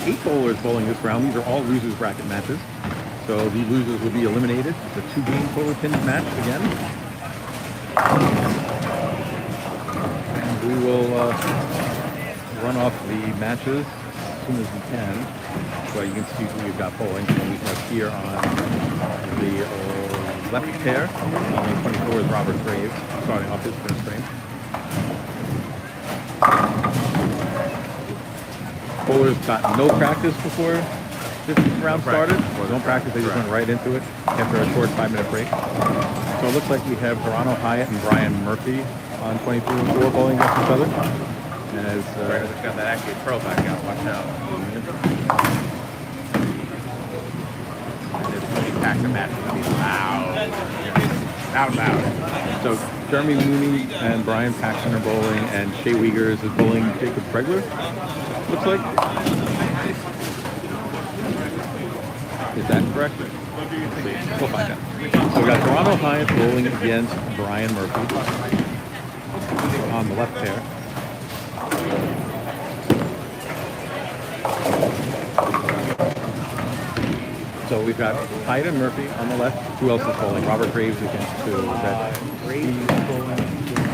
8 bowlers bowling this round. These are all losers bracket matches. So the losers will be eliminated. It's a 2-game total pins match again. And we will run off the matches as soon as we can. So you can see who we've got bowling. So we have here on the left pair, on 24 is Robert Graves, starting off his first frame. Bowlers got no practice before this round started. No practice, they just went right into it after a short 5-minute break. So it looks like we have Verano Hyatt and Brian Murphy on 22 and 4 bowling against each other. And as it's got that actually pro back out, watch out. And it's going to be packed, the match is going to be loud. So Jeremy Mooney and Brian Paxton are bowling, and Shea Wiegers is bowling Jacob Bregler, looks like. Is that correct? We'll find out. So we got Toronto Hyatt bowling against Brian Murphy on the left pair. So we've got Hyatt and Murphy on the left. Who else is bowling? Robert Graves against who? Is that Graves bowling.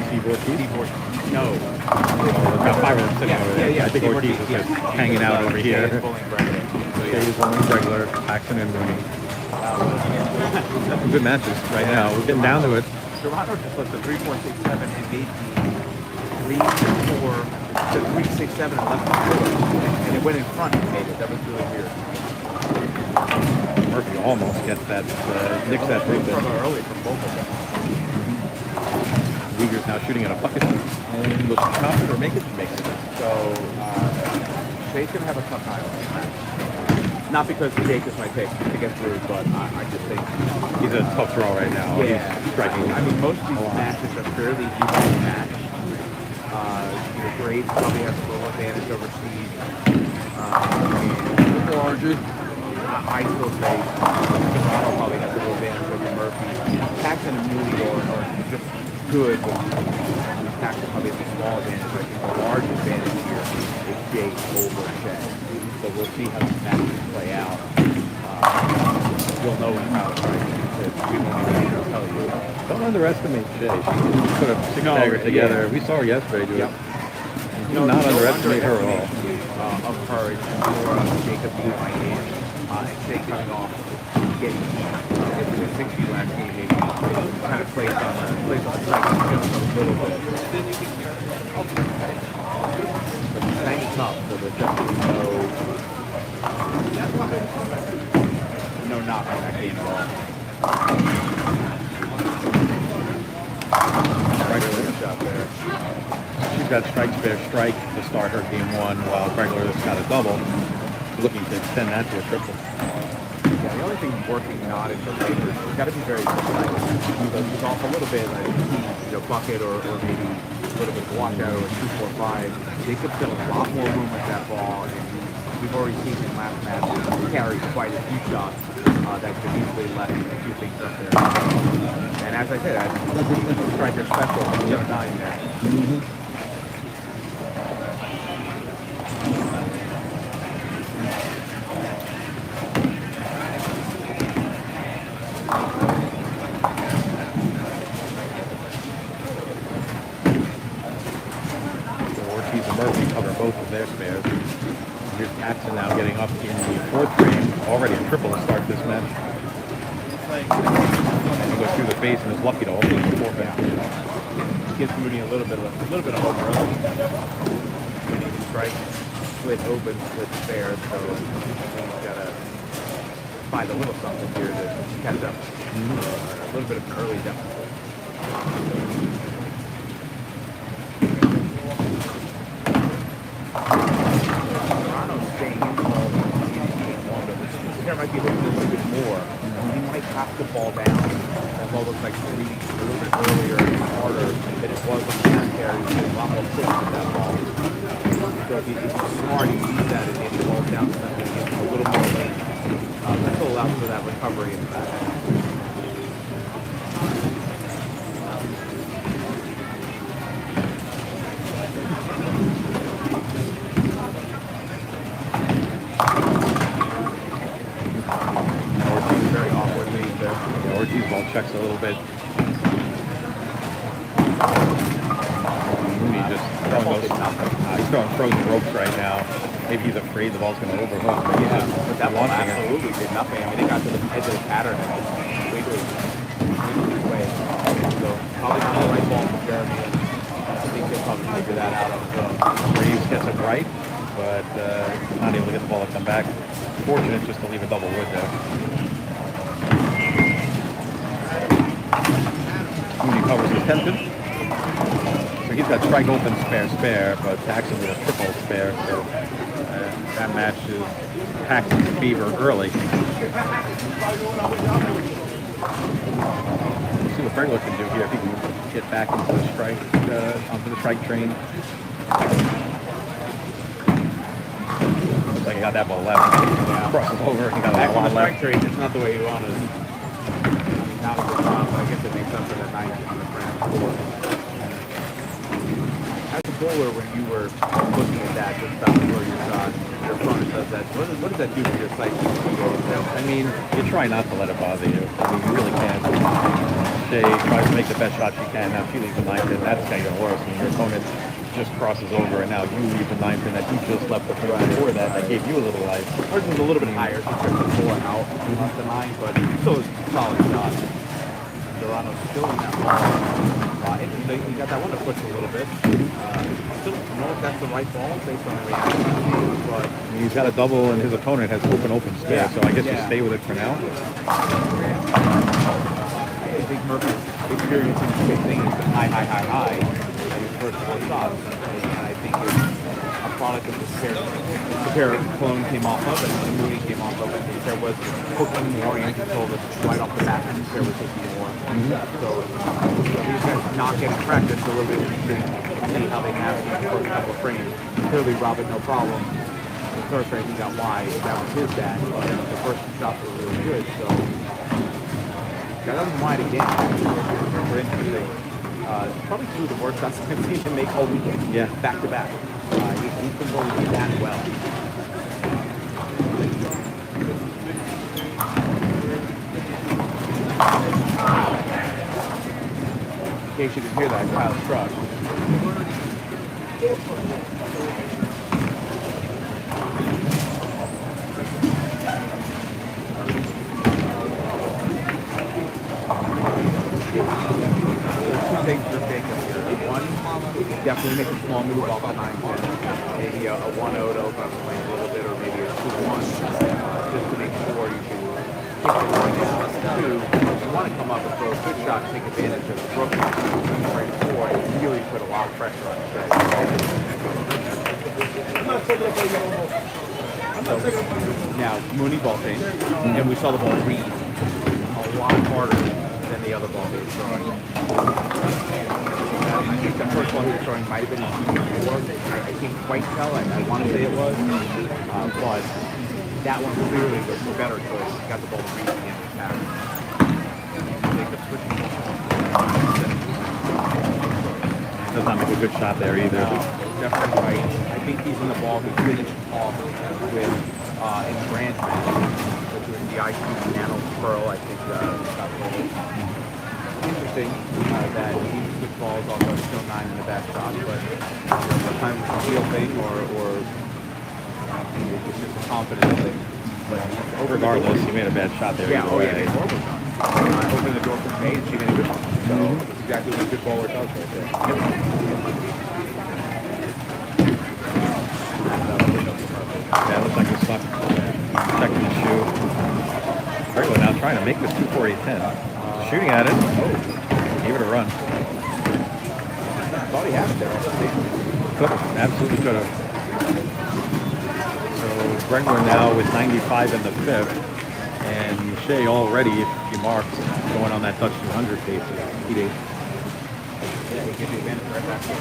Steve Ortiz? No. We've got 5 of them sitting over there. Yeah, I think Ortiz is just hanging out over here. Shea is bowling Bregler. Shea is bowling Bregler, Paxton and Mooney. Good matches right now. We're getting down to it. Toronto just left the 3-4-6-7 and made the 3-4, the 3-6-7 and left the 4. And it went in front and made it. That was really weird. Murphy almost gets that, nicks that thing. From early from both of them. Wiegers now shooting at a bucket. And will she chop it or make it? She makes it. So, Shea's going to have a tough time on this match. Not because Jake is my pick to get through, but I just think he's a tough draw right now. Yeah, he's striking. I mean, most of these matches are fairly evenly matched. Graves probably has a little advantage over Steve. Larger. I still say Toronto probably has a little advantage over Murphy. Paxton and Mooney are just good, but Paxton probably has a small advantage. I think the large advantage here is Jake over Shea. So we'll see how these matches play out. You'll know in crowd because we won't even need to tell you. Don't underestimate Shea. She put a six-bagger together. We saw her yesterday do it. Do not underestimate her at all. Of courage for Jacob Blue by hand. And Shea coming off, getting the 6 feet last game, maybe kind of plays on the strike just a little bit. But it's tiny tough, so there's definitely no knock on that game at all. Shot there. She's got strike, spare, strike to start her game 1, while Bregler's got a double, looking to extend that to a triple. Yeah, the only thing working not in her favor is she's got to be very precise. So she's off a little bit, like bucket or maybe a little bit of washout or 2-4-5. Jacob's got a lot more room with that ball, and we've already seen in last match he carried quite a few shots that could easily left a few things up there. And as I said, I think the striker special from the other 9 there. Ortiz and Murphy cover both of their spares. Here's Paxton now getting up in the 4th frame, already a triple to start this match. And he goes through the face and is lucky to hold it in the 4th frame. Gives Mooney a little bit of hope early. Mooney can strike, split open, split spare, so he's got to find a little something here to catch up. A little bit of an early deficit. There might be a little bit more. He might have to fall down. That ball looks like it's reading a little bit earlier and harder than it was on the back carry. There's a lot more push with that ball. So if he's smart, he sees that and maybe falls down to something and gets a little more late. That still allows for that recovery in the back. checks a little bit. Mooney just throwing those. He's throwing frozen ropes right now. Maybe he's afraid the ball's going to overhook. But Yeah, but that ball launching it. absolutely did nothing. I mean, it got to the edge of the pattern and just wiggled his way. So probably not the right ball for Jeremy. I think he'll probably figure that out on his own. Reeves gets it right, but not able to get the ball to come back. Fortunate just to leave a double wood there. Mooney covers his tension. So he's got strike open, spare, but Paxton with a triple spare. So that match is Paxton's favor early. Let's see what Bregler can do here if he can get back into the strike, onto the strike train. Looks like he got that ball left. Yeah. Crosses over. He got Back a on the lot strike left. trade, it's not the way you want it. Not a good job, but I guess it makes up for the 9 on the front four. As a bowler, when you were looking at that, just about where you shot, your opponent does that. What does that do to your psyche? I mean, you try not to let it bother you. I mean, you really can't. She tries to make the best shot she can. Now she leaves the 9 pin. That's even worse when your opponent just crosses over and now you leave the 9 pin that you just left before that gave you a little life. Hers was a little bit higher. She took the 4 out off the 9, but still a solid shot. Serrano's still in that ball. Interesting. He got that one to push a little bit. Still don't know if that's the right ball based on the reaction, but He's got a double and his opponent has open spare, so I guess you stay with it for now. I think Murphy's experiencing the same thing. He's been high in his first 4 shots, and I think it's a product of the pair Clone came off of and the Mooney came off of. I think there was hooking more. Yankee told us right off the bat that there was hooking more. So these guys not getting practice a little bit interesting to see how they navigate the first couple of frames. Clearly, Robin, no problem. The third frame, he got wide. That was his bad, but the first 2 shots were really good. So got them wide again. Super interesting. Probably 2 of the worst shots I've seen him make all weekend. Yeah. Back to back. He's been going to do that well. In case you can hear that, Kyle's truck. Two things for Jacob here. One, definitely make a small move off the 9 pin. Maybe a 1-0 to open up the lane a little bit, or maybe a 2-1, just to make sure you can kick the line out. 2, you want to come up and throw a good shot, take advantage of the broken right 4, and really put a lot of pressure on the strike. Now, Mooney ball change, and we saw the ball read a lot harder than the other ball he was throwing. I think the first ball he was throwing might have been a 2-4. I can't quite tell. I want to say it was. But that one clearly was the better choice. He got the ball to read at the end of the pattern. Does not make a good shot there either. Definitely right. I think he's in the ball who finished off with Engrandment, which was the IQ channel pearl, I think. Interesting that he switch balls off of still 9 in the back shot, but sometimes it's a feel thing or it's just a confidence thing. But Regardless, he made a bad shot there. yeah, either oh way. yeah, made horrible shot. Opened the door for May and she made a good one. So that's exactly what a good bowler does right there. Yeah, it looks like he's stuck. Checking his shoe. Bregler now trying to make this 2-4-8-10. Shooting at it. Oh, gave it a run. Thought he had it there. Could have. Absolutely could have. So Bregler now with 95 in the 5th. And Shea already, if he marks, going on that touch 200 pace. He Yeah, he gives you advantage right back there.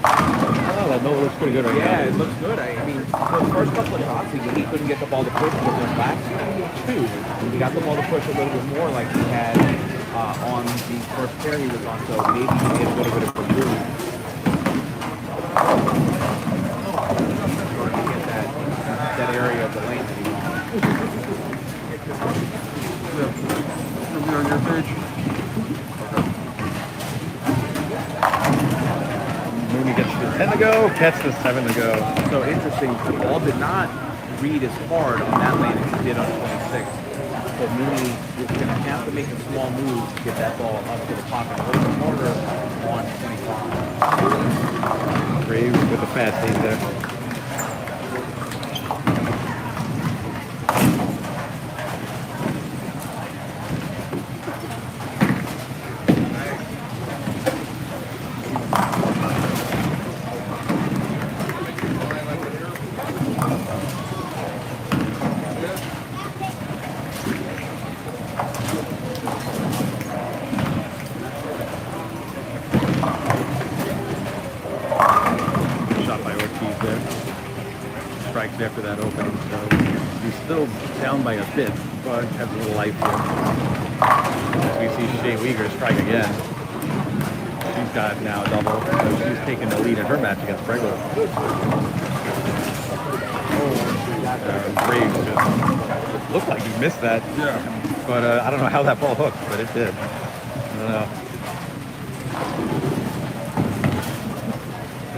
Oh, that no looks pretty good right now. Yeah, it looks good. I mean, for the first couple of shots, he couldn't get the ball to push with his back. 2, he got the ball to push a little bit more like he had on the first pair he was on, so maybe he can get a little bit of a move. Starting to get that area of the lane that he wants. catch the 7 to go. So interesting. The ball did not read as hard on that lane as it did on 26. So Mooney is going to have to make a small move to get that ball up to the pocket a little bit harder on 25. Graves with the fast lead there. Strikes after that opening, so he's still down by a bit, but has a little life here. As we see Shea Weger strike again. She's got now a double, so she's taking the lead in her match against Bregler. Graves just looked like he missed that. Yeah. But I don't know how that ball hooked, but it did. I don't know.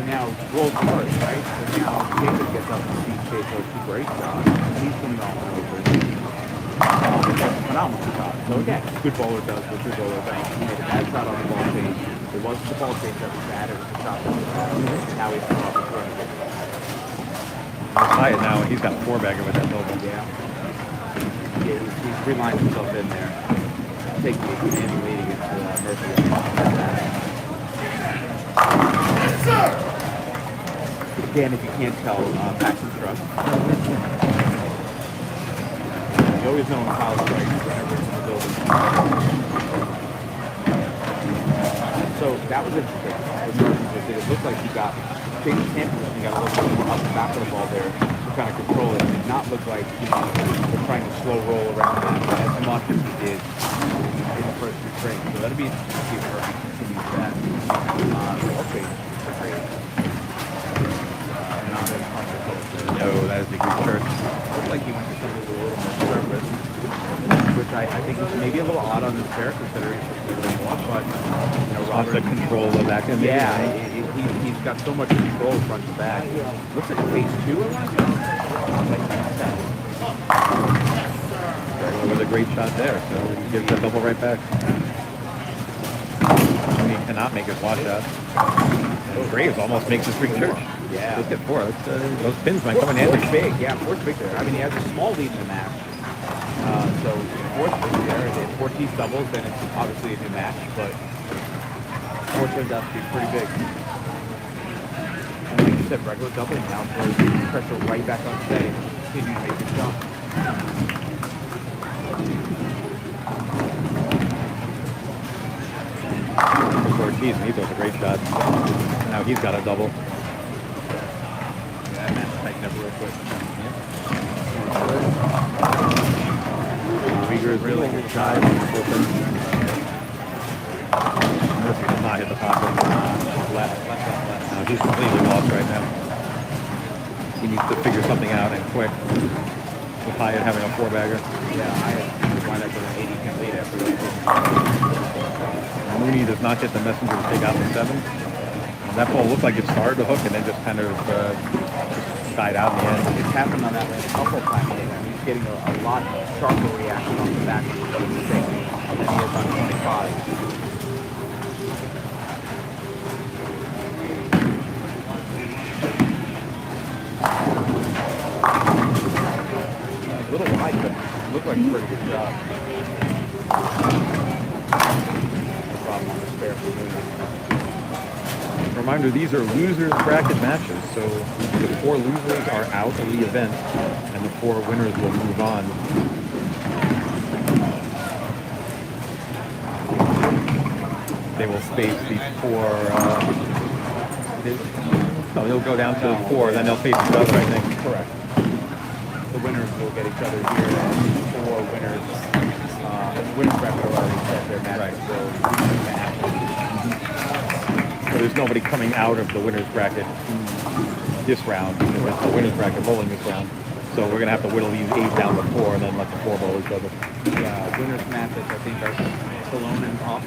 Now rolls first, right? So now Jacob gets up and sees Shea throw 2 great shots. He's coming off an over. That's a phenomenal shot. So again, good bowler does what good bowler does. He made a bad shot on the ball change. It wasn't the ball change that was bad, it was the shot that was bad. Now he's come up and throwing it. He's high it now, and he's got a 4-bagger with that double. Yeah. Yeah, he's relined himself in there. Take the commanding lead against Murphy. Again, if you can't tell, Paxton's truck. You always know when Kyle's right whenever it's in the building. So that was interesting. It looked like he got changed his hand position. He got a little bit more up the back of the ball there to kind of control it. It did not look like he was trying to slow roll around that as much as he did in the first 2 frames. So that'll be interesting to see if Murphy continues that. Okay. No, that is the Greek church. Looks like he went to something a little more surface, which I think is maybe a little odd on his pair considering it's a little more, but Wants to control the back end. Yeah, he's got so much control front to back. Looks like phase 2 of that. With a great shot there, so he gives the double right back. He cannot make his washout. And Graves almost makes his Greek church. Yeah. Look at 4. Those pins might come in handy. Big, yeah, 4's big there. I mean, he has a small lead in the match. So 4's big there. If 4 tees doubles, then it's obviously a new match, but 4 turns out to be pretty big. And like you said, regular doubling now throws pressure right back on Shea. Continue to make his jump. Ortiz, and he throws a great shot. Now he's got a double. Yeah, man, tighten up real quick. Weger is really good shot. Open. Murphy does not hit the pocket. Left. No, he's completely lost right now. He needs to figure something out and quick. With Hyatt having a 4-bagger. Yeah, Hyatt wind up with an 80-10 lead after that. Mooney does not get the messenger to take out the 7. And that ball looked like it started to hook and then just kind of just died out in the end. It's happened on that lane a couple of times. I mean, he's getting a lot sharper reaction off the back of the thing than he is on 25. A little wide, but looked like a pretty good job. Problem on the spare for Mooney. Reminder, these are losers bracket matches, so the 4 losers are out of the event, and the 4 winners will move on. They will face the 4, they'll go down to 4, then they'll face each other, I think. Correct. The winners will get each other here, and the 4 winners, winners bracket already set their match. Right. So there's nobody coming out of the winner's bracket this round, because it's the winner's bracket rolling this round. So we're going to have to whittle these 8 down to 4 and then let the 4 bowl each other. Yeah, winners matches, I think, are Stallone and Off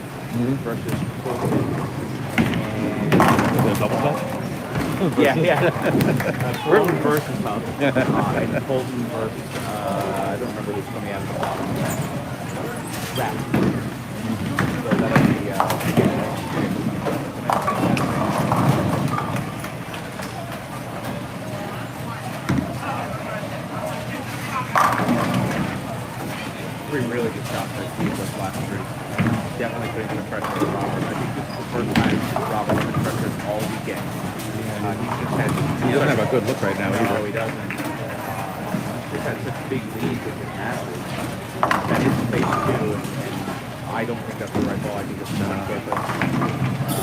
versus Costa. Is it a double touch? Yeah. Portland versus tough. And Colton versus, I don't remember who's coming out of the bottom. Rap. So that'll be, three really good shots I see those last three. Definitely putting some pressure on Robert. I think this is the first time Robert's been pressured all weekend. He's just had. He doesn't have a good look right now No, either. he doesn't. He's had such big leads with his matches. That is space too, and I don't think that's the right ball. I think it's not good, but I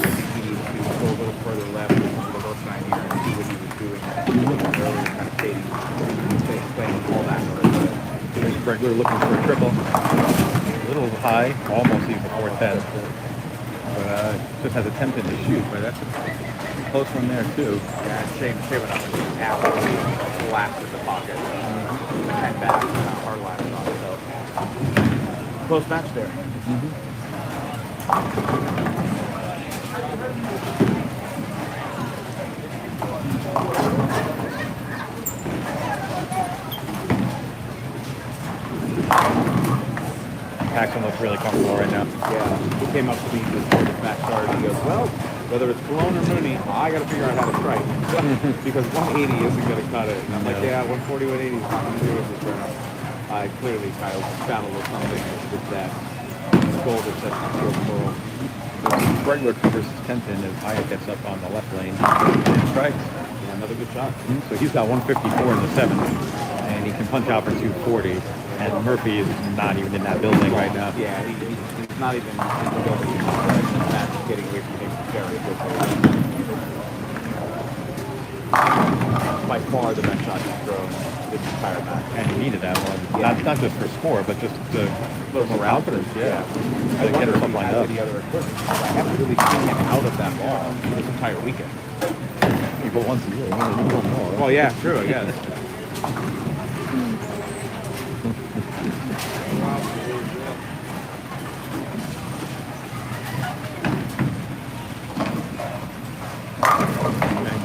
think he needs to go a little further left with the low side here and see what he was doing earlier, kind of fading, playing all that. Here's Bregler looking for a triple. A little high, almost even 410. But just has attempted to shoot, but that's a close one there too. Yeah, shame up. Absolutely collapsed in the pocket. And back, hard line shot. So close match there. Paxton looks really comfortable right now. Yeah, he came up to me before the match started. He goes, well, whether it's Cologne or Mooney, I got to figure out how to strike. Because 180 isn't going to cut it. And I'm like, yeah, 140, 180 is not going to do it this round. Clearly, Kyle found a little something with that goal that sets the field for him. Bregler covers his 10 pin as Hyatt gets up on the left lane and strikes. Yeah, another good shot. So he's got 154 in the 7th, and he can punch out for 240. And Murphy is not even in that building right now. Yeah, he's not even in the building. He's not getting away from him very quickly. By far the best shot he's thrown this entire match. And he needed that one. Yeah. Not just for score, but just to A little morale confidence. Yeah. I To get wonder if himself he lined has up. any other equipment. I haven't really seen him out of that ball this entire weekend. People once a year. You don't know. Well, yeah, true, I guess.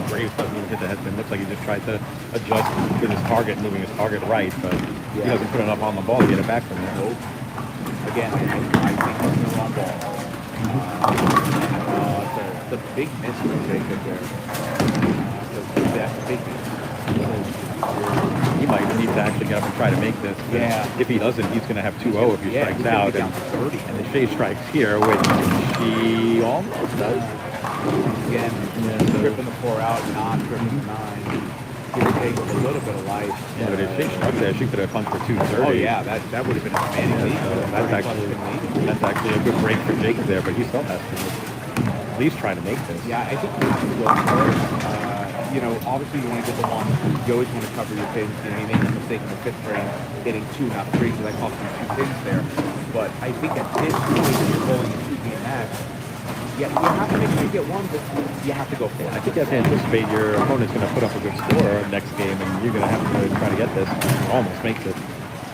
Graves doesn't even hit the headspin. Looks like he just tried to adjust with his target, moving his target right, but he doesn't put enough on the ball to get it back from there. Nope. Again, I think he's in the wrong ball. It's a big miss for Jacob there. That's a big miss. He might need to actually get up and try to make this. Yeah. If he doesn't, he's going to have 2-0 if he strikes he's gonna out. be down to 30. And the Shea strikes here, which he almost does. Again, tripping the 4 out, not tripping the 9. Give or take a little bit of life. Yeah, but if Shea struck there, she could have punched for 230. Oh yeah, that would have been a commanding lead. So that's actually a good break for Jacob there, but he still has to at least try to make this. Yeah, I think you need to go first. You know, obviously you want to get the one. You always want to cover your pins. You know, you made a mistake in the 5th frame, hitting 2, not 3, so that cost you 2 pins there. But I think at this point, when you're bowling a 2-game match, yeah, you have to make sure you get one, but you have to go for it. I think you have to anticipate your opponent's going to put up a good score next game, and you're going to have to try to get this. Almost makes it.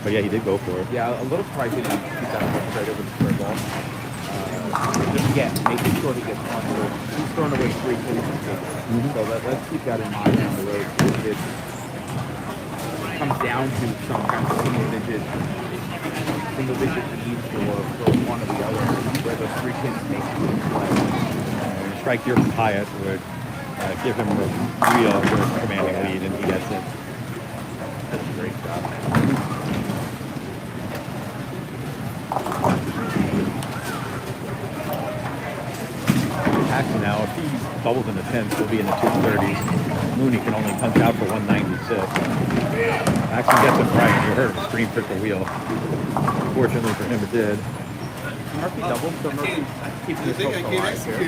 But yeah, he did go for it. Yeah, a little surprised he didn't keep that one straight over the square ball. Just again, making sure he gets one. So he's thrown away 3 pins. So let's keep that in mind down the road. If it comes down to some kind of single digit lead for one or the other, where those 3 pins make it play. Strike here from Hyatt would give him a real good commanding lead, and he gets it. That's a great job. Paxton now, if he doubles in the 10th, he'll be in the 230s. Mooney can only punch out for 196. Paxton gets him right. You heard him scream for the wheel. Fortunately for him, it did. Murphy doubled, so Murphy keeps his hopes alive here.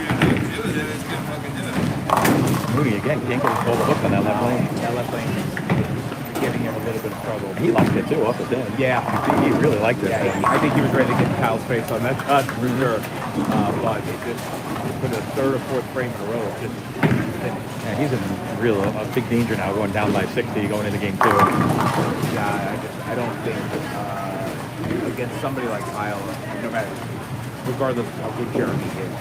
Mooney again can't get control of the hook on that left lane. That left lane is giving him a little bit of trouble. He liked it too, up at the end. Yeah. He really liked it. Yeah, I think he was ready to get Kyle's face on that shot for sure. But it just, for the 3rd or 4th frame in a row, it's just finished. Yeah, he's in a big danger now, going down by 60, going into game 2. Yeah, I don't think against somebody like Kyle, no matter regardless of which Jeremy is.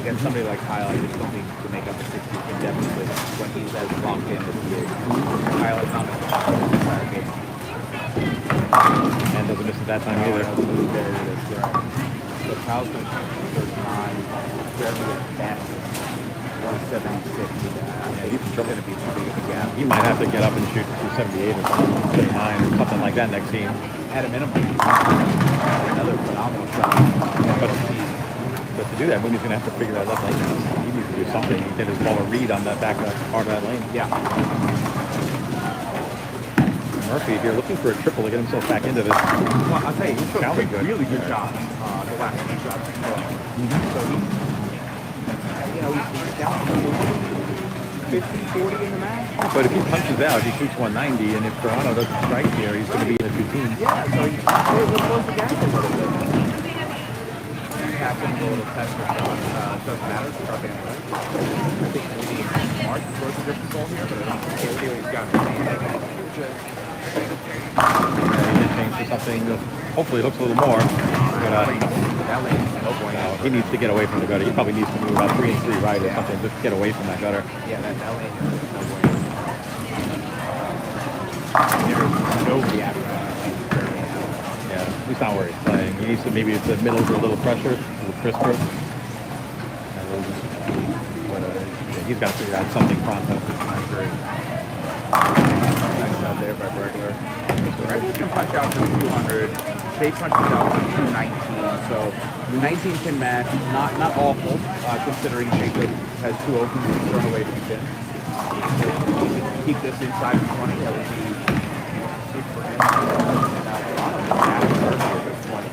Against somebody like Kyle, I just don't think to make up a 60 pin deficit when he's as locked in as he is. Kyle is not missing the entire game. And doesn't miss at that time either. There it is. So Kyle's going to shoot 39. Jeremy is best 176. Yeah, he's going to be too big of a gap. He might have to get up and shoot 278 or something, 79 or something like that next game. At a minimum. Another phenomenal shot. But to do that, Mooney's going to have to figure that left lane out. He needs to do something. He get his ball a read on that back part of that lane. Yeah. Murphy, if you're looking for a triple to get himself back into this, well, I'll tell you, he's got Sounded good. really good shots. The last two shots. So he's down to 50, 40 in the match. but if he punches out, he shoots 190, and if Toronto doesn't strike here, he's going to be in the two teams. Yeah, so he's close the gap a little bit. Passing a little test for shot. Doesn't matter. It's not anyway. I think maybe Mark throws a different ball here, but I don't see what he's got. He did change to something, hopefully it looks a little more. But That lane is no bueno. he needs to get away from the gutter. He probably needs to move about 3 and 3 right or something, just get away from that gutter. Yeah, that lane is no bueno. There's no reaction on that lane. Yeah, he's not where he's playing. He needs to, maybe it's the middle with a little pressure, a little crisper. But yeah, he's got to figure out something pronto. I agree. Nice job there by Regular. Regular can punch out from 200. They punches out from 219. So 19 pin match, not awful, considering Jacob has 2 opens and thrown away 2 pins. So if he can keep this inside of 20, that would be big for him. And Toronto is back to 30 at this point.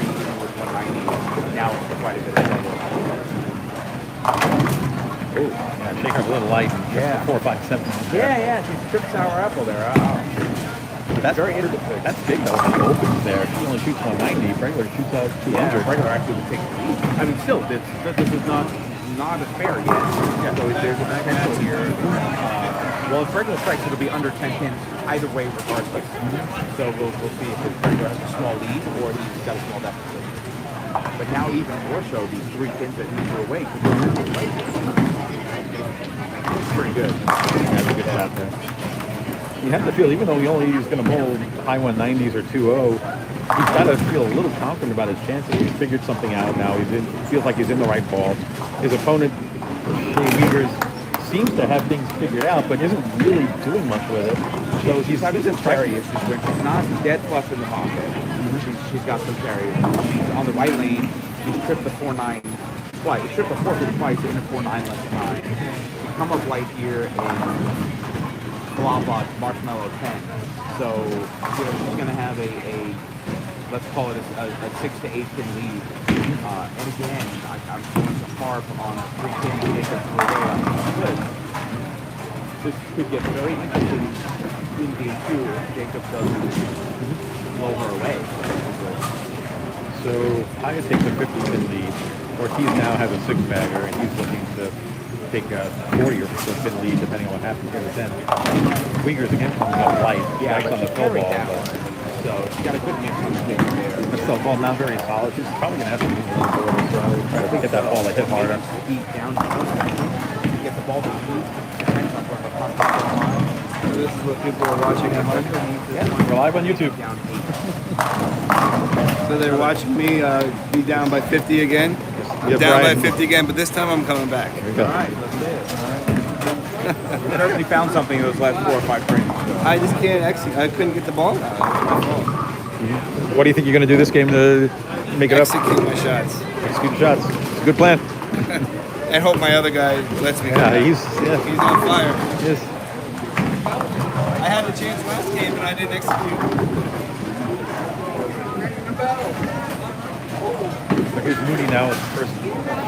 Even with 190, now it's quite a bit of trouble. Oh, yeah, Shaker's a little light. Yeah. 4, 5, 7. Yeah, she's tripped sour apple there. That's very interesting. That's big though. He opens there. He only shoots 190. Regular shoots out 200. Yeah, Regular actually would take the lead. I mean, still, this is not as fair yet. Yeah. So there's a potential here. Well, if Regular strikes, it'll be under 10 pins either way, regardless. So we'll see if Regular has a small lead or he's got a small deficit. But now even more so, these 3 pins that he threw away could be really pretty good. That's a good shot there. You have to feel, even though he only is going to bowl high 190s or 2-0, he's got to feel a little confident about his chances. He's figured something out now. Feels like he's in the right ball. His opponent, Shea Wiegers, seems to have things figured out, but isn't really doing much with it. So he's having some carry issues when she's not dead flush in the pocket. She's got some carry. She's on the right lane. She's tripped the 4-9 twice. She tripped the 4-2 twice in the 4-9 left behind. She come up light here in blah marshmallow 10. So she's going to have a let's call it a 6 to 8 pin lead. And again, I'm going to harp on 3 pin Jacob Correa. This could get very interesting in game 2 if Jacob doesn't blow her away. So Haya takes a 50-pin lead. Ortiz now has a 6-bagger, and he's looking to take a 40 or 50-pin lead, depending on what happens here with 10. Wiegers again comes up light. Yeah, Strikes on the full full ball. So she's got a good mix on the pitch there. But still, ball not very solid. She's probably going to have to move a little forward, so try to get that ball a hit harder. Deep down, get the ball to the boot. Depends on what the contact is. This is what people are watching at home. Yeah, we're live on YouTube. Down 8. So they're watching me be down by 50 again. Yeah, Down Brian. by 50 again, but this time I'm coming back. There you go. All right, let's do it. All right. You certainly found something in those last 4 or 5 frames. So. I just can't execute. I couldn't get the ball out. What do you think you're going to do this game to make it up? Execute my shots. Execute the shots. It's a good plan. And hope my other guy lets me. Yeah, He's he's on fire. yes. I had the chance last game, but I didn't execute. So here's Mooney now with the first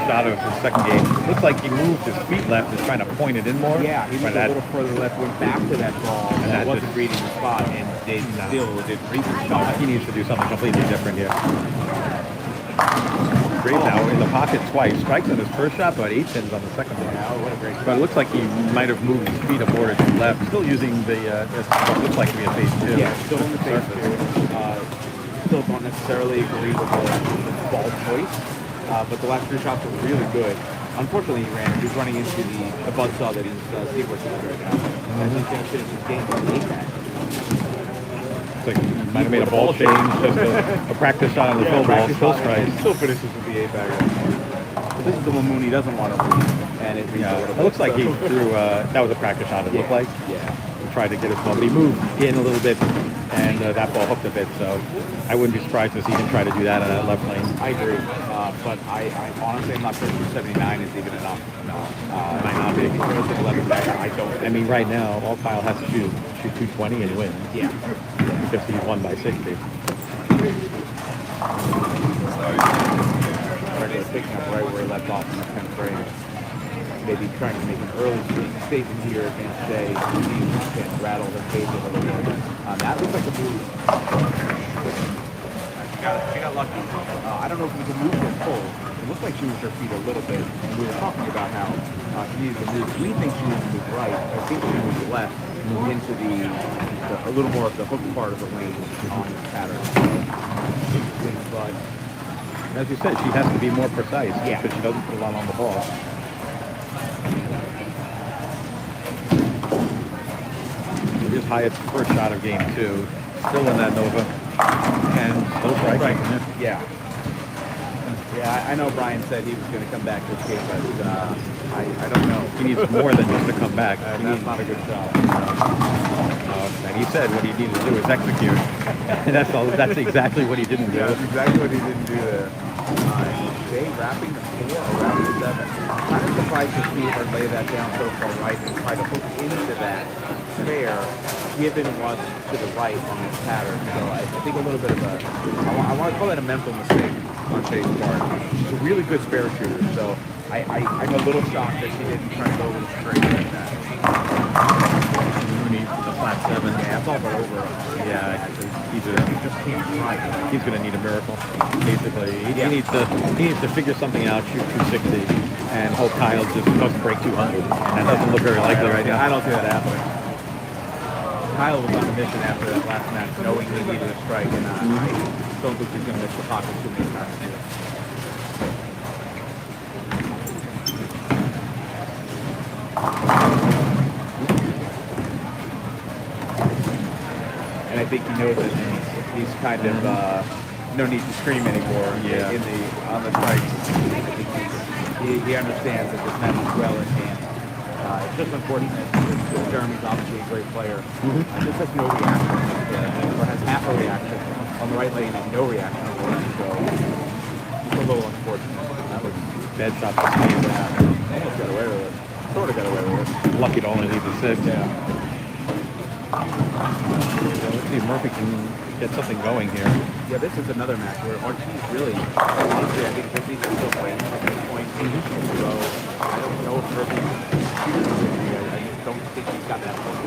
shot of the second game. Looks like he moved his feet left, is trying to point it in more. Yeah, he But went a little further left, went back to that ball, and that wasn't just- reading the spot, and they still didn't read the No, spot. he needs to do something completely different here. Great now in the pocket twice. Strikes on his first shot, but 8 pins on the second one. Yeah, what a great But it looks like he might have moved his feet a more to the left. Still using what looks like to be a phase 2. Yeah, still in the face too. Still don't necessarily agree with the ball choice. but the last 3 shots were really good. Unfortunately, he's running into the buzzsaw that he's Steve working with right now. And he's going to finish his game with an 8-bag. It's like he might have made a ball change, just a practice shot on the full ball, still strikes. Still finishes with the 8-bagger. This is the one Mooney doesn't want to leave, and it reads a little bit. It looks like he threw, that was a practice shot, it looked like. Yeah. He tried to get his ball, but he moved in a little bit, and that ball hooked a bit, so I wouldn't be surprised to see him try to do that in that left lane. I agree, but I honestly am not sure 279 is even enough. No. It might not be. If he throws an 11-bagger, I don't. I mean, right now, all Kyle has to shoot 220 and win. Yeah. Because he's won by 60. Picking up right where he left off in the 10th frame. Maybe trying to make an early statement here against Shea. He can rattle the cage a little bit. That looks like a move. She got lucky. I don't know if we can move her full. It looked like she was her feet a little bit. And we were talking about how she needed to move. We think she needs to move right. I think she moved left into a little more of the hook part of the lane on the pattern. But as you said, she has to be more precise Yeah. because she doesn't put a lot on the ball. Here's Hyatt's first shot of game 2. Still in that Nova. And still striking. Yeah. Yeah, I know Brian said he was going to come back this game, but I don't know. He needs more than just to come back. That's not a good shot. And he said what he needed to do is execute. And that's exactly what he didn't do. Yeah, that's exactly what he didn't do there. Shea wrapping the 4 or wrapping the 7. Kind of surprised to see her lay that down so far right and try to hook into that fair, given what's to the right on this pattern. So I think a little bit of I want to call that a mental mistake on Shea's part. She's a really good spare shooter, so I'm a little shocked that she didn't try to go with a straight like that. Mooney, the flat 7. Yeah, it's all but over. Yeah, He just can't try. he's going to need a miracle, basically. He Yeah. needs to figure something out, shoot 260, and hope Kyle just doesn't break 200. And that doesn't look very likely right now. I don't see that happening. Kyle was on a mission after that last match, knowing he needed a strike, and I don't think he's going to miss the pocket too many times. And I think he knows that he's kind of no need to scream anymore on the strikes. I think he understands that this match is well in hand. It's just unfortunate because Jeremy's obviously a great player. Just has no reaction, or has half a reaction on the right lane and no reaction on the left. So it's a little unfortunate. That was Bad shot to Steve. almost got away with it. Sort of got away with it. Lucky to only leave the 6. Yeah. Let's see if Murphy can get something going here. Yeah, this is another match where Ortiz really, honestly, I think Murphy's still playing at this point. So I don't know if Murphy I just don't think he's got that much.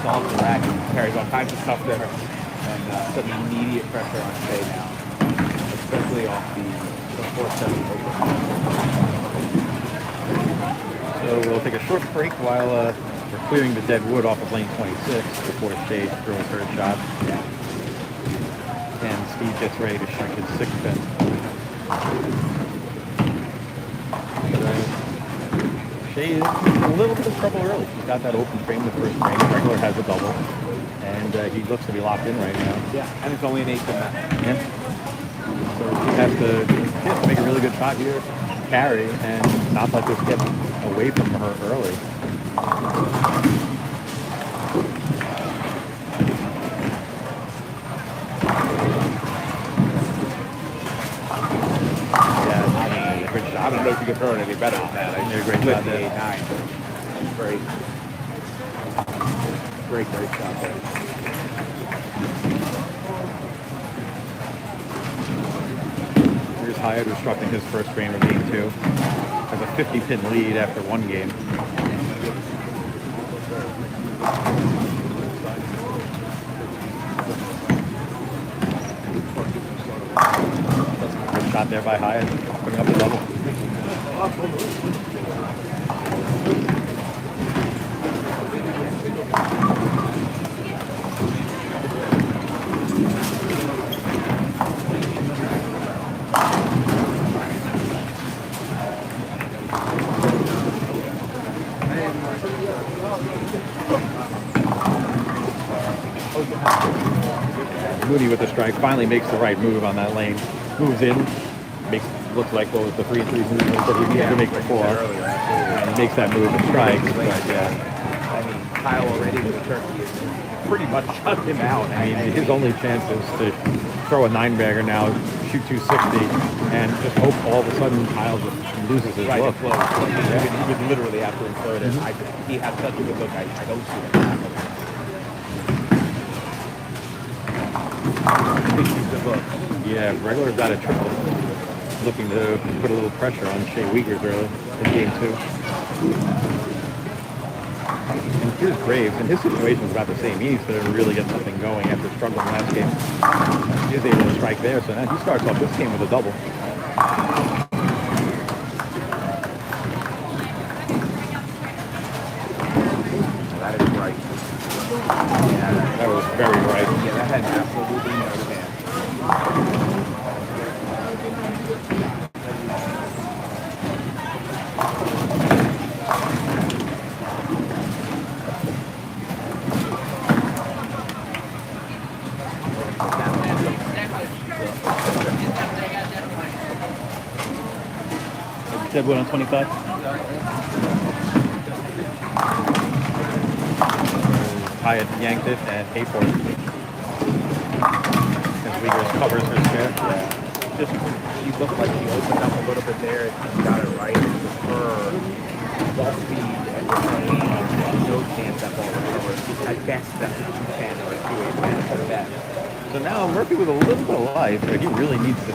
Soft the rack and carries all kinds of stuff there. And some immediate pressure on Shea now, especially off the 4-7 over. So we'll take a short break while we're clearing the dead wood off of lane 26 before Shea throws her third shot. And Steve gets ready to shoot his 6th pin. Shea is in a little bit of trouble early. She's got that open frame the first frame. Regular has a double. And he looks to be locked in right now. Yeah, and it's only an 8th match. Yeah. So she has to make a really good shot here, carry, and not let this get away from her early. Yeah, good shot. I don't know if you could throw it any better than that. I Yeah, great shot there. 8-9. Great. Great shot there. Here's Hyatt instructing his first frame of game 2. Has a 50-pin lead after one game. Good shot there by Hyatt, putting up a double. Mooney with the strike finally makes the right move on that lane. Moves in, looks like what was the 3-3 move that he needed to make before. And he makes that move and strikes. But I mean, Kyle already with a turkey is pretty much shut him out. I mean, his only chance is to throw a 9-bagger now, shoot 260, and just hope all of a sudden Kyle just loses his look. He would literally have to implode it. He had such a good look. I don't see it happen. Good look. Yeah, regular's got a triple. Looking to put a little pressure on Shea Wiegers early in game 2. And here's Graves, and his situation is about the same. He needs to really get something going after struggling last game. He was able to strike there, so now he starts off this game with a double. That is right. Yeah, that was very right. Yeah, that had absolutely no chance. Deb went on 25. Hyatt yanked it and paid for it. As Wiegers covers her spare. Just, she looked like she opened up a little bit there. She got it right. With her ball speed and with her hand, no chance that ball would cover. At best, that's a 210 or a 2-8 man at best. So now Murphy with a little bit of life, but he really needs to.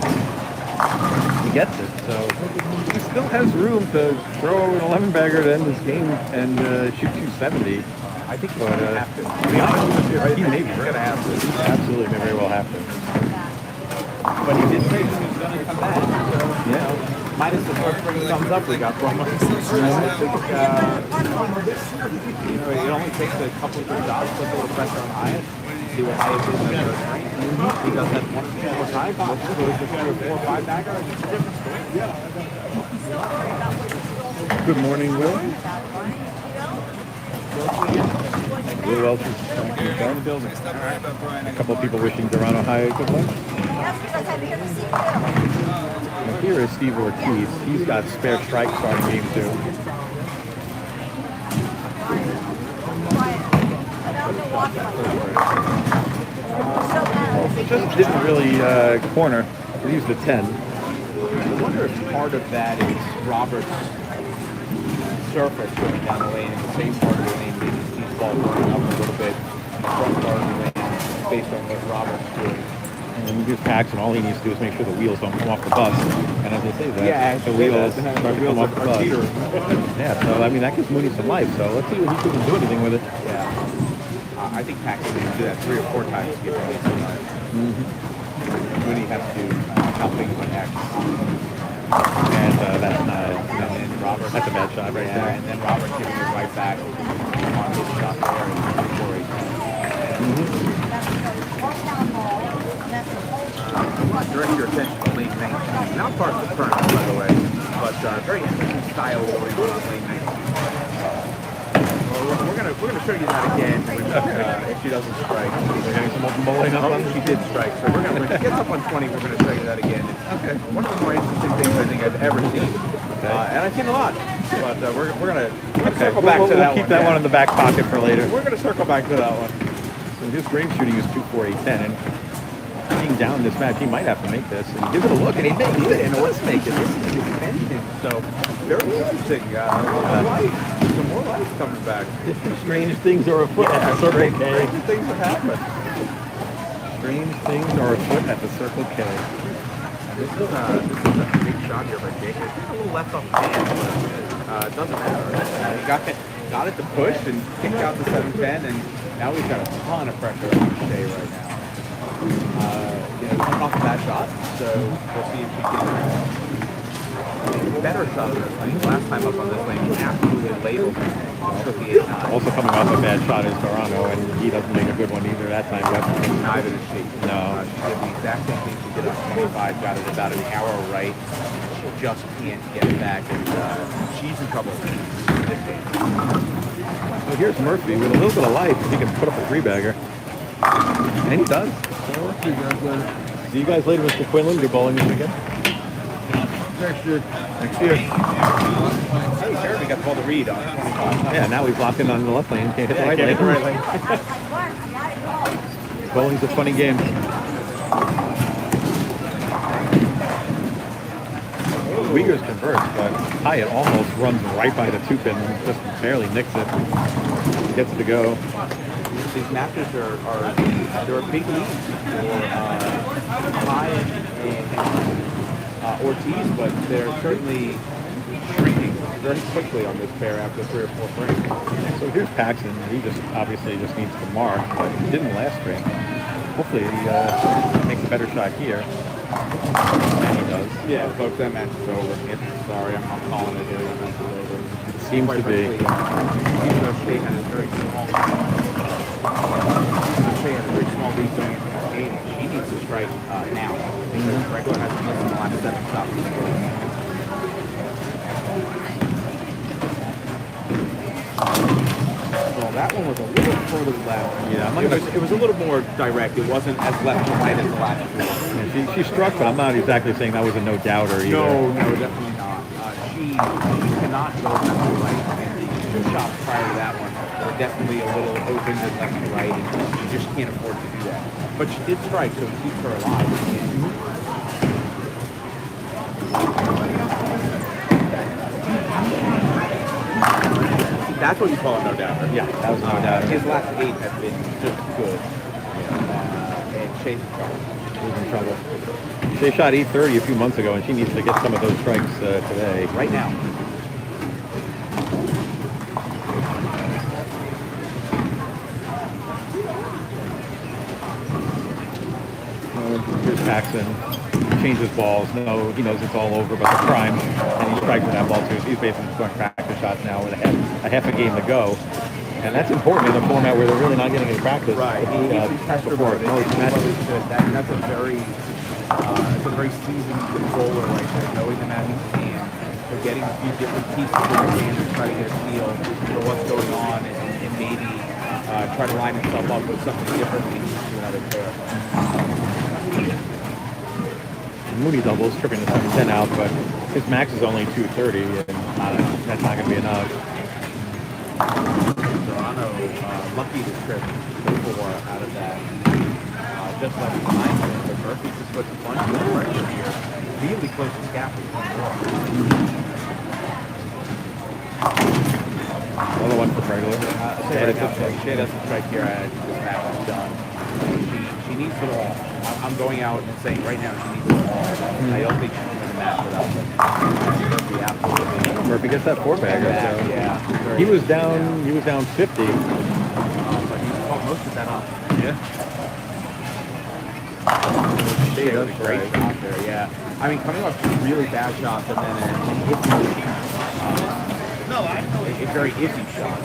He gets it, so he still has room to throw an 11-bagger to end this game and shoot 270. I think he's going to have to. To be honest with you, He may be going to have to. He absolutely may very well have to. But he did say he was going to come back. So, Yeah. Minus the first thumbs up we got from him. I think, it only takes a couple of good shots, put a little pressure on Hyatt, see what Hyatt did in the first frame. He does that 1 or 2 more times, and let's go to 4 or 5 bagger. It's a different story. Good morning, Will. Will Welch's trying to get in the building. A couple of people wishing Toronto High good luck. Now here is Steve Ortiz. He's got spare strike starting game 2. Just didn't really corner. He used the 10. I wonder if part of that is Robert's surface going down the lane in the same part of the lane, maybe Steve's ball running up a little bit in the front part of the lane based on what Robert's doing. And here's Paxton. All he needs to do is make sure the wheels don't come off the bus. And as they say that, Yeah, the wheels start to come off the bus. cheaters. Yeah, so I mean that gives Mooney some life. So let's see if he can do anything with it. Yeah. I think Paxton needs to do that 3 or 4 times to get Mooney some life. Mooney has to do helping on X. And that's not. And Robert, That's a bad shot right there. And then Robert giving it right back on his shot there and before he direct your attention to lane 19. Not part of the tournament, by the way, but very interesting style going on lane 19. Well, we're gonna show you that again if she doesn't strike. We're getting some open bowling up on. She did strike, so when she gets up on 20, we're gonna show you that again. Okay. One of the more interesting things I think I've ever seen, and I've seen a lot. But we're gonna circle back to that one. We'll keep that one in the back pocket for later. We're gonna circle back to that one. So his Graves shooting is 2-4-8-10, and being down this match, he might have to make this. And he gives it a look, and he makes it, and let's make it. This is extension, so very interesting. Some more life coming back. Strange things are afoot at the Circle K. Strange things have happened. Strange things are afoot at the Circle K. This is a big shot here by Jake. It's a little left off the hand, but it doesn't matter. He got it to push and kicked out the 710, and now we've got a ton of pressure on Shea right now. He's coming off a bad shot, so we'll see if he can better shot on this lane. Last time up on this lane, he absolutely labeled him. Also coming off a bad shot is Toronto, and he doesn't make a good one either that time. Neither does she. No. She did the exact same thing she did on 25, got it about an hour right. She just can't get it back, and she's in trouble this game. So here's Murphy with a little bit of life. He can put up a 3-bagger. And he does. So See you guys later, Mr. Quinlan. You're bowling this weekend? Next year. Next year. Hey, sure, we got the ball to read on 25. Yeah, now he's locked in on the left lane. Can't hit the Yeah, right can't hit the right lane. lane. Bowling's a funny game. Uyghurs converts, but Hyatt almost runs right by the 2-pin and just barely nicks it. Gets it to go. These matches are they're a big lead for Hyatt and Ortiz, but they're certainly shrinking very quickly on this pair after 3 or 4 frames. So here's Paxton. He just obviously just needs to mark, but he didn't last frame. Hopefully he makes a better shot here. And he does. Yeah, folks, that match is over. Sorry, I'm calling it here. That match is over. It seems to be. Even though Shea had a very small lead going into this game, she needs to strike now. Because Regular has missed in the last 7 shots. Well, that one was a little further left. Yeah, it was a little more direct. It wasn't as left to right as the last two. Yeah, she struck, but I'm not exactly saying that was a no-doubter either. No, definitely not. She cannot go left to right. And 2 shots prior to that one were definitely a little open to left to right, and she just can't afford to do that. But she did strike, so it keeps her alive. That's what you call a no-doubter. Yeah, that was a no-doubter. His last 8 have been just good. And Shea's in trouble. She shot 830 a few months ago, and she needs to get some of those strikes today. Right now. Here's Paxton. Changes balls. No, he knows it's all over, but the prime, and he strikes with that ball too. So he's basically just going practice shots now with a half a game to go. And that's important in a format where they're really not getting any practice. Right. Before. That's a very seasoned controller right there, knowing the matching hand. They're getting a few different pieces of the game to try to get a feel for what's going on and maybe try to line himself up with something different to another pair. Mooney doubles, tripping the 7-10 out, but his max is only 230, and that's not going to be enough. Toronto lucky to trip 4 out of that. Just left behind him, but Murphy just puts a bunch of pressure here. Really close to gap with 1 Another one for regular. Shea doesn't strike here. This match is done. She needs the ball. I'm going out and saying right now she needs the ball. I don't think she can win the match without Murphy. Absolutely. Murphy gets that 4-bagger. Yeah. He was down 50. But he caught most of that off. Yeah. Shea does a great shot there. Yeah. I mean, coming off 2 really bad shots and then a very iffy shot.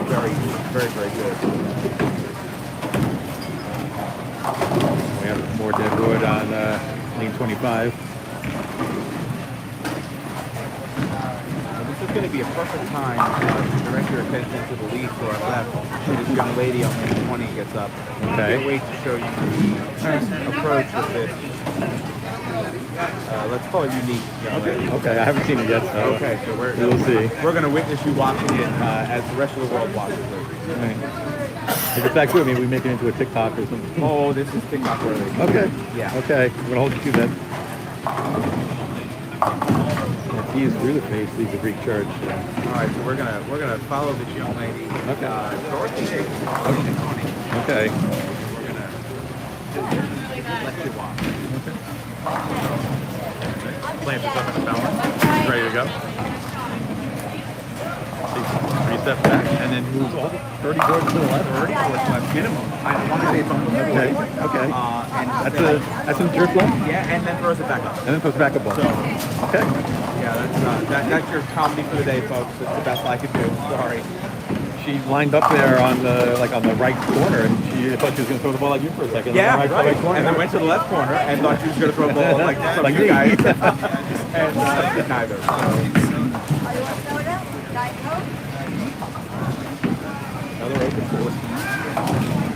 Very, very, very good. We have more dead wood on lane 25. This is going to be a perfect time to direct your attention to the lead to our left. This young lady on lane 20 gets up. Okay. Can't wait to show you the approach with this. Let's call it unique young lady. Okay, I haven't seen it yet, so Okay, so we'll see. We're going to witness you watching it as the rest of the world watches it. Right. If it's that good, maybe we make it into a TikTok or something. Oh, this is TikTok worthy. Okay. Yeah. Okay, I'm gonna hold you to that. He is through the face, leaves the Greek church. All right, so we're gonna follow this young lady. Okay. Dorothy. Okay. We're gonna let you watch. Playing for something to balance. Ready to go. 3 steps back and then moves all 30 boards to the left. 30 towards left minimum. I want to say it's on the middle. Okay. Okay. And That's some jerk left. yeah, and then throws it back up. And then puts back a ball. So, Okay. yeah, that's your comedy for the day, folks. It's the best I could do. Sorry. She lined up there on the right corner, and I thought she was going to throw the ball like you for a second. Yeah, right. corner. And then went to the left corner and thought she was going to throw a ball like some of you guys. And did neither. Another open 4.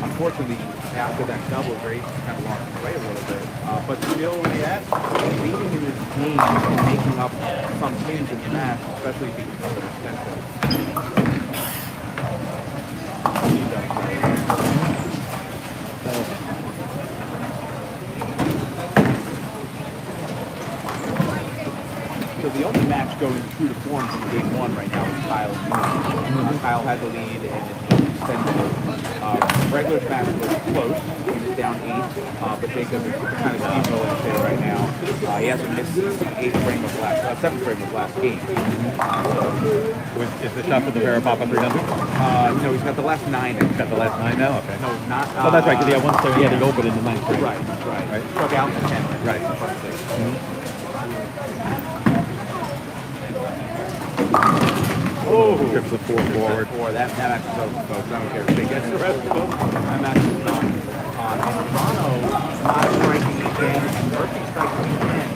I'm unfortunately, after that double, Grace kind of lost his way a little bit. But still, leading in this game and making up some things in the match, especially being somewhat expensive. So the only match going true to form from game one right now is Kyle and Moon. Kyle had the lead and it's extended. Regular's match was close. He was down 8, but Jacob is kind of steamrolling shit right now. He hasn't missed the 7th frame of last game. Is the shot for the Verapapa 300? No, he's got the last 9. He's got the last 9 now? Okay. No, not. Oh, that's right, because he had 170. He had to open in the 9th frame. Right. Struck out in the 10th. Right. Oh, trips the 4 forward. That match is over, folks. I don't care if they get the rest of them. That match is done. And Toronto not striking again, and Murphy striking again.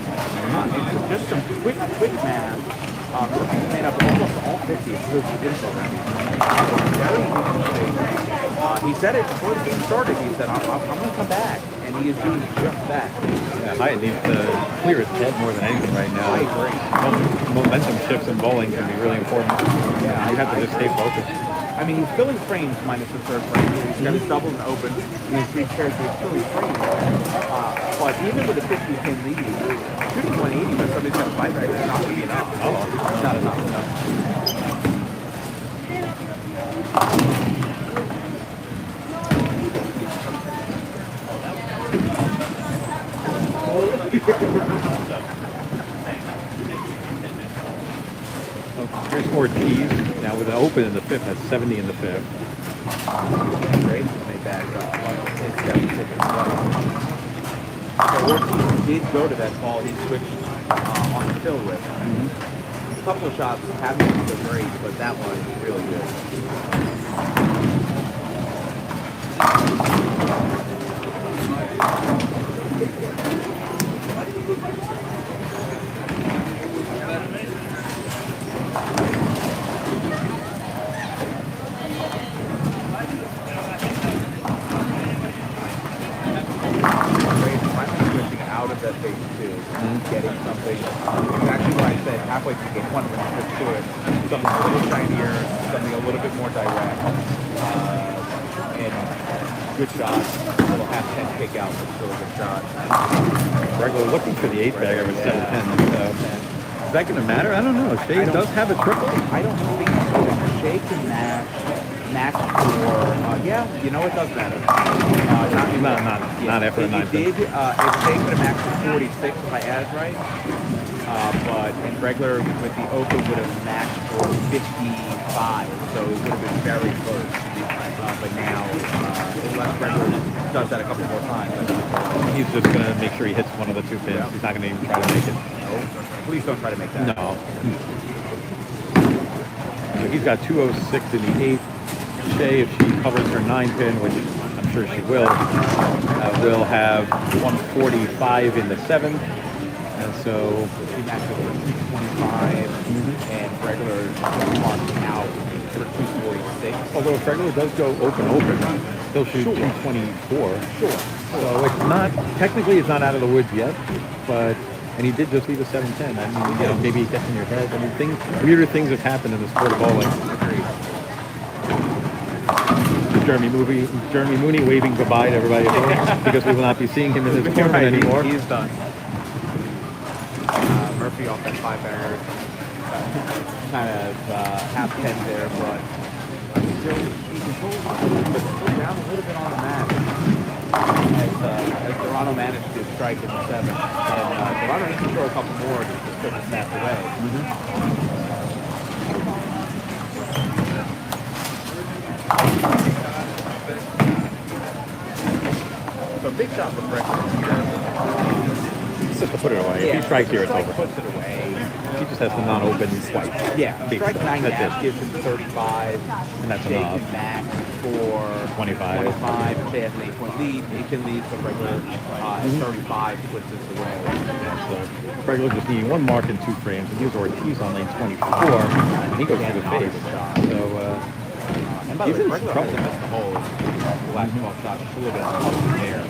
It's just some quick math. Murphy's made up almost all 50 exclusive info rounds. Very interesting. He said it before the game started. He said, I'm going to come back. And he is doing just that. Yeah, Hyatt needs to clear his head more than anything right now. I agree. Momentum shifts in bowling can be really important. Yeah, You have to just stay focused. I mean, he's filling frames minus the 3rd frame. He's got his doubles and open, and his 3 pairs, so he's filling frames. But even with a 50-pin lead, shooting 180 when somebody's got a 5 right is not going to be enough. It's not enough. Here's Ortiz now with an open in the 5th. That's 70 in the 5th. Great. They back it's 76 as well. So Ortiz did go to that ball he switched on the fill with. A couple of shots haven't been so great, but that one is really good. Out of that phase 2, getting something, exactly what I said, halfway through game 1 when you switch to it, something a little shinier, something a little bit more direct, and good shot, a little half-10 kick out, but still a good shot. Regular looking for the 8 bagger with 710. Is that going to matter? I don't know. Shea does have a triple. I don't think so. Shea can match for, yeah, you know it does matter. Not after a 9 If Shea could have matched for 46, if I add it right, but in regular with the open would have matched for 55, so it would have been very close. But now, unless regular does that a couple more times, He's just going to make sure he hits one of the 2 pins. He's not going to even try to make it. no, please don't try to make that. No. So he's got 206 in the 8th. Shea, if she covers her 9 pin, which I'm sure she will have 145 in the 7th. And so She matched with 225 and regular marked out for 246. although if regular does go open, they'll shoot 224. Sure. So it's not, technically it's not out of the woods yet, but, and he did just leave a 710. I mean, you know, maybe it gets in your head. I mean, weirder things have happened in the sport of bowling. Jeremy Mooney waving goodbye to everybody at home because we will not be seeing him in this tournament anymore. He's done. Murphy off that 5-bagger. Kind of half-10 there, but still, he controls a little bit, still down a little bit on the mat. As Toronto managed to strike in the 7th. And Toronto needs to throw a couple more just to put the snap away. So big shot from Breckman here. Just to put it away. If he strikes here, it's over. Puts it away. He just has to not open twice. Yeah, strike 9 That's half it. gives him 35. And that's Jake enough. can max for 25. 25. If they have an 8-point lead, they can lead for regular at 35 puts this away. So regular just needing 1 mark in 2 frames. And here's Ortiz on lane 24. And he goes to the face. So, And by He's the in way, Bregler trouble. hasn't missed the whole last 12 shots. Just a little bit of trouble there.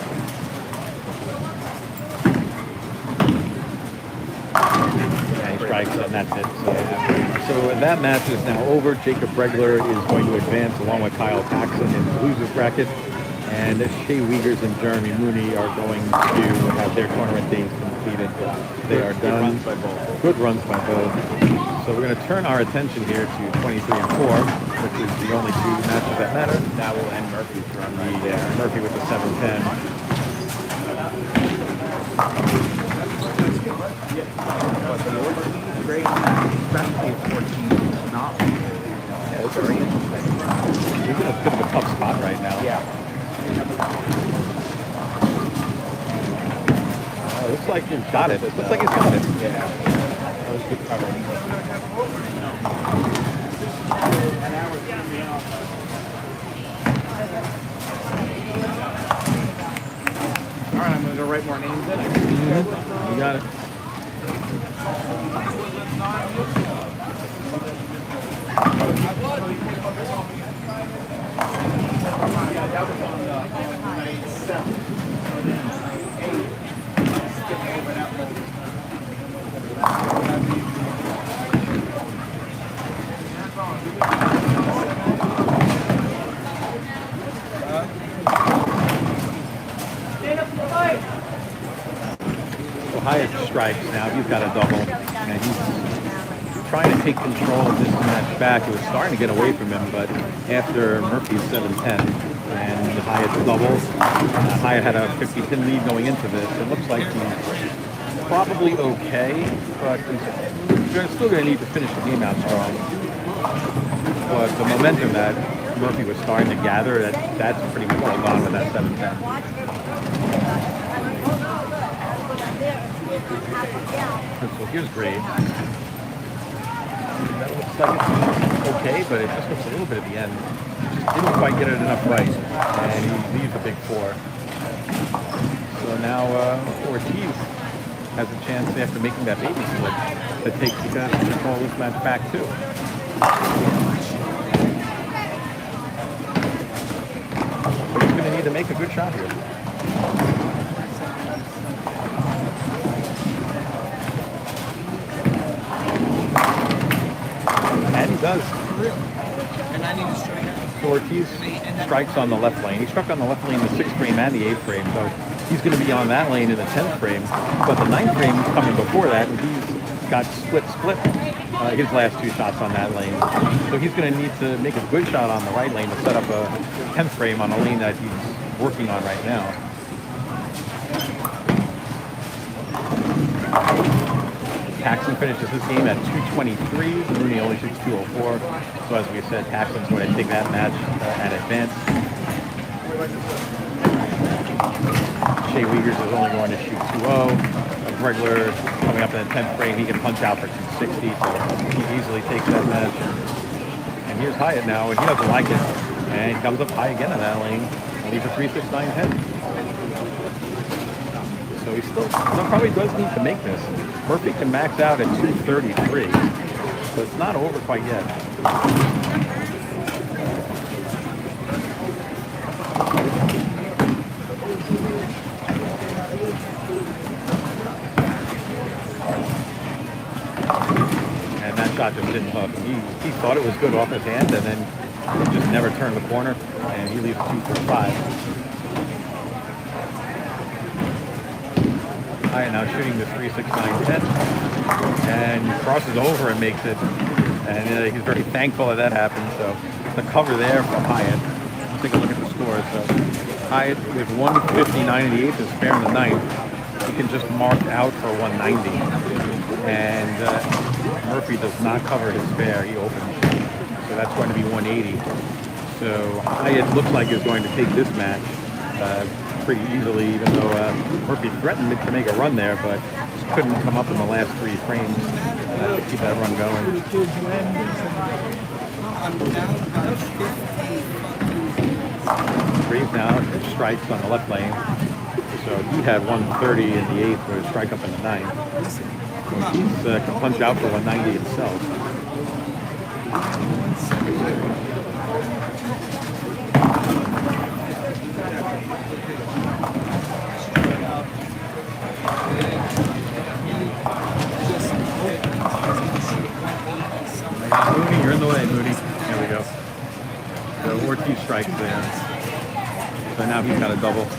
And he strikes, and that's it. So that match is now over. Jacob Bregler is going to advance along with Kyle Paxson in the losers bracket. And Shea Wiegers and Jeremy Mooney are going to have their tournament days completed. They are done. Good runs by both. So we're going to turn our attention here to 23 and 4, which is the only two matches that matter. That will end Murphy's run right Yeah, there. Murphy with the 7-10. But the Ortiz is great, especially if Ortiz is not. Yeah, it's very interesting. He's in a bit of a tough spot right now. Yeah. Looks like he's got it. Looks like he's got it. Yeah. That was good coverage. All right, I'm going to go write more names in. You got it. So Hyatt strikes now. He's got a double, and he's trying to take control of this match back. It was starting to get away from him, but after Murphy's 7-10 and Hyatt's double, Hyatt had a 50-pin lead going into this. It looks like he's probably okay, but he's still going to need to finish the game out strong. But the momentum that Murphy was starting to gather, that's pretty much all gone with that 7-10. So here's Gray. That looks like it's okay, but it just looks a little bit at the end. Just didn't quite get it enough right, and he leaves the big 4. So now Ortiz has a chance after making that baby split to take control of this match back too. But he's going to need to make a good shot here. And he does. And I need to strike out. Ortiz strikes on the left lane. He struck on the left lane in the 6th frame and the 8th frame, so he's going to be on that lane in the 10th frame. But the 9th frame is coming before that, and he's got split his last 2 shots on that lane. So he's going to need to make a good shot on the right lane to set up a 10th frame on a lane that he's working on right now. Paxson finishes his game at 223. Rooney only shoots 204. So as we said, Paxson's going to take that match and advance. Shea Wiegers is only going to shoot 2-0. A Bregler coming up in the 10th frame, he can punch out for 260, so he easily takes that match. And here's Hyatt now, and he doesn't like it. And he comes up high again in that lane, and he's a 3-6-9 head. So he still probably does need to make this. Murphy can max out at 233, so it's not over quite yet. And that shot just didn't hook. He thought it was good off his hand, and then it just never turned the corner, and he leaves 2-4-5. Hyatt now shooting the 3-6-9-10, and crosses over and makes it. And he's very thankful that that happened. So the cover there from Hyatt. Let's take a look at the scores. So Hyatt with 159 in the 8th is spare in the 9th. He can just mark out for 190. And Murphy does not cover his spare. He opens. So that's going to be 180. So Hyatt looks like he's going to take this match pretty easily, even though Murphy threatened to make a run there, but just couldn't come up in the last 3 frames to keep that run going. I'm down by 50. Reeves now strikes on the left lane. So he had 130 in the 8th with a strike up in the 9th. So he's can punch out for 190 himself. Mooney, you're in the way, Mooney. There we go. So Ortiz strikes there. So now he's got a double. If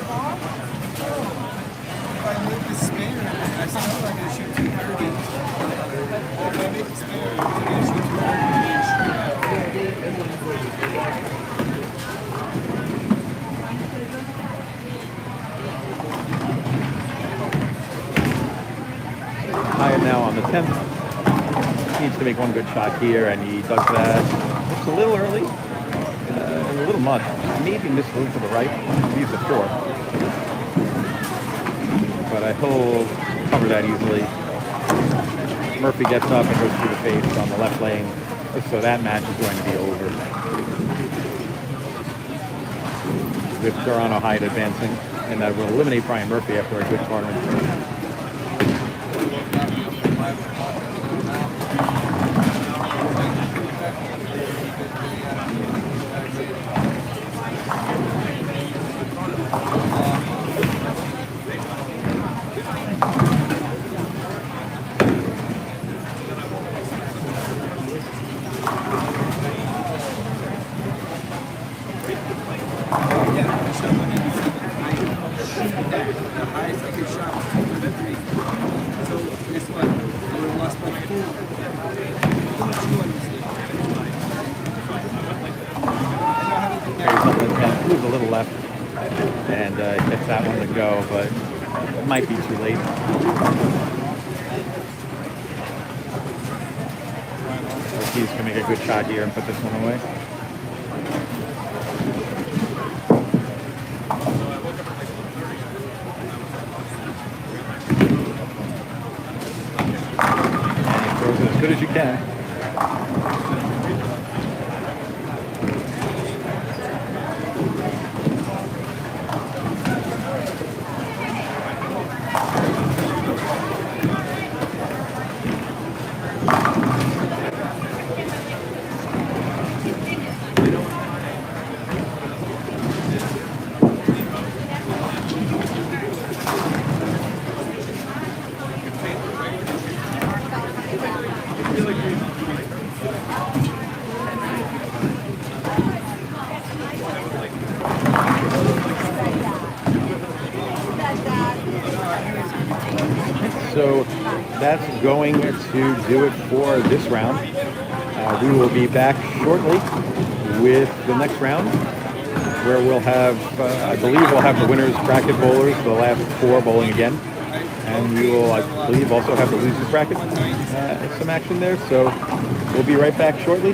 I make the spare, I still not going to shoot 230. If I make the spare, I'm going to shoot 230. High now on the 10th. Needs to make one good shot here, and he does that. Looks a little early, a little much. Maybe missed a little to the right. He's a 4. But I he'll cover that easily. Murphy gets up and goes through the face on the left lane. So that match is going to be over. With Toronto Hyde advancing. And that will eliminate Brian Murphy after a good tournament. Moves a little left and gets that one to go, but it might be too late. Ortiz can make a good shot here and put this one away. And he throws it as good as you can. So that's going to do it for this round. We will be back shortly with the next round, where we'll have, I believe we'll have the winners bracket bowlers, the last 4 bowling again. And we will, I believe, also have the losers bracket, some action there. So we'll be right back shortly.